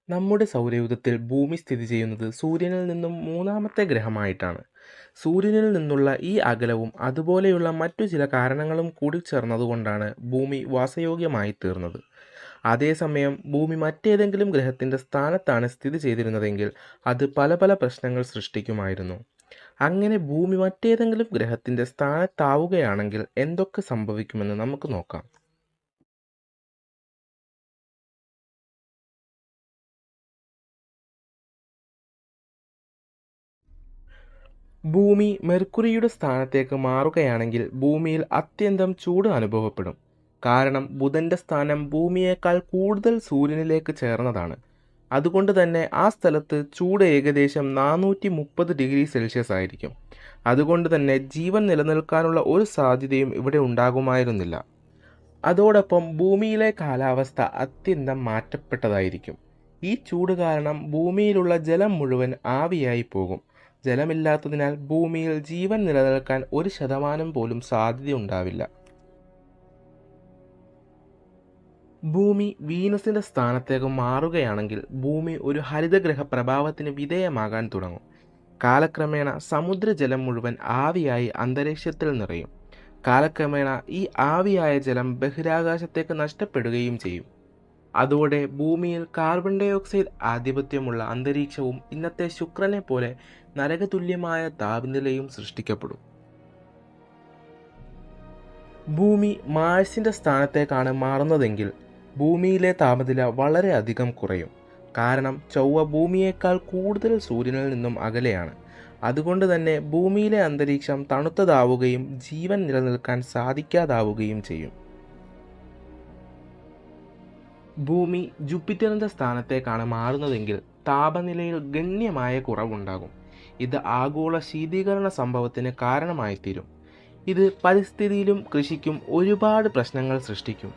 നമ്മുടെ സൗരയൂഥത്തിൽ ഭൂമി സ്ഥിതി ചെയ്യുന്നത് സൂര്യനിൽ നിന്നും മൂന്നാമത്തെ ഗ്രഹമായിട്ടാണ്. സൂര്യനിൽ നിന്നുള്ള ഈ അകലവും അതുപോലെയുള്ള മറ്റു ചില കാരണങ്ങളും കൂടിച്ചേർന്നതുകൊണ്ടാണ് ഭൂമി വാസയോഗ്യമായിത്തീർന്നത്. അതേസമയം ഭൂമി മറ്റേതെങ്കിലും ഗ്രഹത്തിൻ്റെ സ്ഥാനത്താണ് സ്ഥിതി ചെയ്തിരുന്നതെങ്കിൽ അത് പല പല പ്രശ്നങ്ങൾ സൃഷ്ടിക്കുമായിരുന്നു. അങ്ങനെ ഭൂമി മറ്റേതെങ്കിലും ഗ്രഹത്തിൻ്റെ സ്ഥാനത്താവുകയാണെങ്കിൽ എന്തൊക്കെ സംഭവിക്കുമെന്ന് നമുക്ക് നോക്കാം. ഭൂമി മെർക്കുറിയുടെ സ്ഥാനത്തേക്ക് മാറുകയാണെങ്കിൽ ഭൂമിയിൽ അത്യന്തം ചൂട് അനുഭവപ്പെടും. കാരണം ബുധന്റെ സ്ഥാനം ഭൂമിയേക്കാൾ കൂടുതൽ സൂര്യനിലേക്ക് ചേർന്നതാണ്. അതുകൊണ്ട് തന്നെ ആ സ്ഥലത്ത് ചൂട് ഏകദേശം 430 ഡിഗ്രി സെൽഷ്യസ് ആയിരിക്കും. അതുകൊണ്ട് തന്നെ ജീവൻ നിലനിൽക്കാനുള്ള ഒരു സാധ്യതയും ഇവിടെ ഉണ്ടാകുമായിരുന്നില്ല. അതോടൊപ്പം ഭൂമിയിലെ കാലാവസ്ഥ അത്യന്തം മാറ്റപ്പെട്ടതായിരിക്കും. ഈ ചൂട് കാരണം ഭൂമിയിലുള്ള ജലം മുഴുവൻ ആവിയായി പോകും. ജലമില്ലാത്തതിനാൽ ഭൂമിയിൽ ജീവൻ നിലനിൽക്കാൻ 1% പോലും സാധ്യതയുണ്ടാവില്ല. ഭൂമി വീനസിന്റെ സ്ഥാനത്തേക്ക് മാറുകയാണെങ്കിൽ ഭൂമി ഒരു ഹരിതഗ്രഹ പ്രഭാവത്തിന് വിധേയമാകാൻ തുടങ്ങും. കാലക്രമേണ സമുദ്രജലം മുഴുവൻ ആവിയായി അന്തരീക്ഷത്തിൽ നിറയും. കാലക്രമേണ ഈ ആവിയായ ജലം ബഹിരാകാശത്തേക്ക് നഷ്ടപ്പെടുകയും ചെയ്യും. അതോടെ ഭൂമിയിൽ കാർബൺ ഡൈ ഓക്സൈഡ് ആധിപത്യമുള്ള അന്തരീക്ഷവും ഇന്നത്തെ ശുക്രനെ പോലെ നരകതുല്യമായ താപനിലയും സൃഷ്ടിക്കപ്പെടും. ഭൂമി മാഴ്സിന്റെ സ്ഥാനത്തേക്കാണ് മാറുന്നതെങ്കിൽ ഭൂമിയിലെ താപനില വളരെയധികം കുറയും. കാരണം ചൊവ്വ ഭൂമിയേക്കാൾ കൂടുതൽ സൂര്യനിൽ നിന്നും അകലെയാണ്. അതുകൊണ്ട് തന്നെ ഭൂമിയിലെ അന്തരീക്ഷം തണുത്തതാവുകയും ജീവൻ നിലനിൽക്കാൻ സാധിക്കാതാവുകയും ചെയ്യും. ഭൂമി ജൂപ്പിറ്ററിന്റെ സ്ഥാനത്തേക്കാണ് മാറുന്നതെങ്കിൽ താപനിലയിൽ ഗണ്യമായ കുറവുണ്ടാകും. ഇത് ആഗോള ശീതീകരണ സംഭവത്തിന് കാരണമായിത്തീരും. ഇത് പരിസ്ഥിതിയിലും കൃഷിക്കും ഒരുപാട് പ്രശ്നങ്ങൾ സൃഷ്ടിക്കും.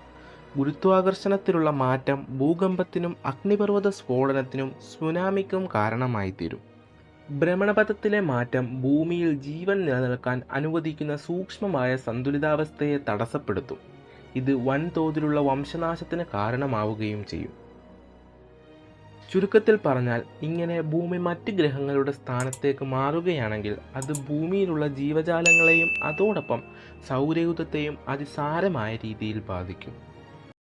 ഗുരുത്വാകർഷണത്തിലുള്ള മാറ്റം ഭൂകമ്പത്തിനും അഗ്നിപർവ്വത സ്ഫോടനത്തിനും സുനാമിക്കും കാരണമായിത്തീരും. ഭ്രമണപഥത്തിലെ മാറ്റം ഭൂമിയിൽ ജീവൻ നിലനിൽക്കാൻ അനുവദിക്കുന്ന സൂക്ഷ്മമായ സന്തുലിതാവസ്ഥയെ തടസ്സപ്പെടുത്തും. ഇത് വൻതോതിലുള്ള വംശനാശത്തിന് കാരണമാവുകയും ചെയ്യും. ചുരുക്കത്തിൽ പറഞ്ഞാൽ ഇങ്ങനെ ഭൂമി മറ്റ് ഗ്രഹങ്ങളുടെ സ്ഥാനത്തേക്ക് മാറുകയാണെങ്കിൽ അത് ഭൂമിയിലുള്ള ജീവജാലങ്ങളെയും അതോടൊപ്പം സൗരയൂഥത്തെയും അതിസാരമായ രീതിയിൽ ബാധിക്കും.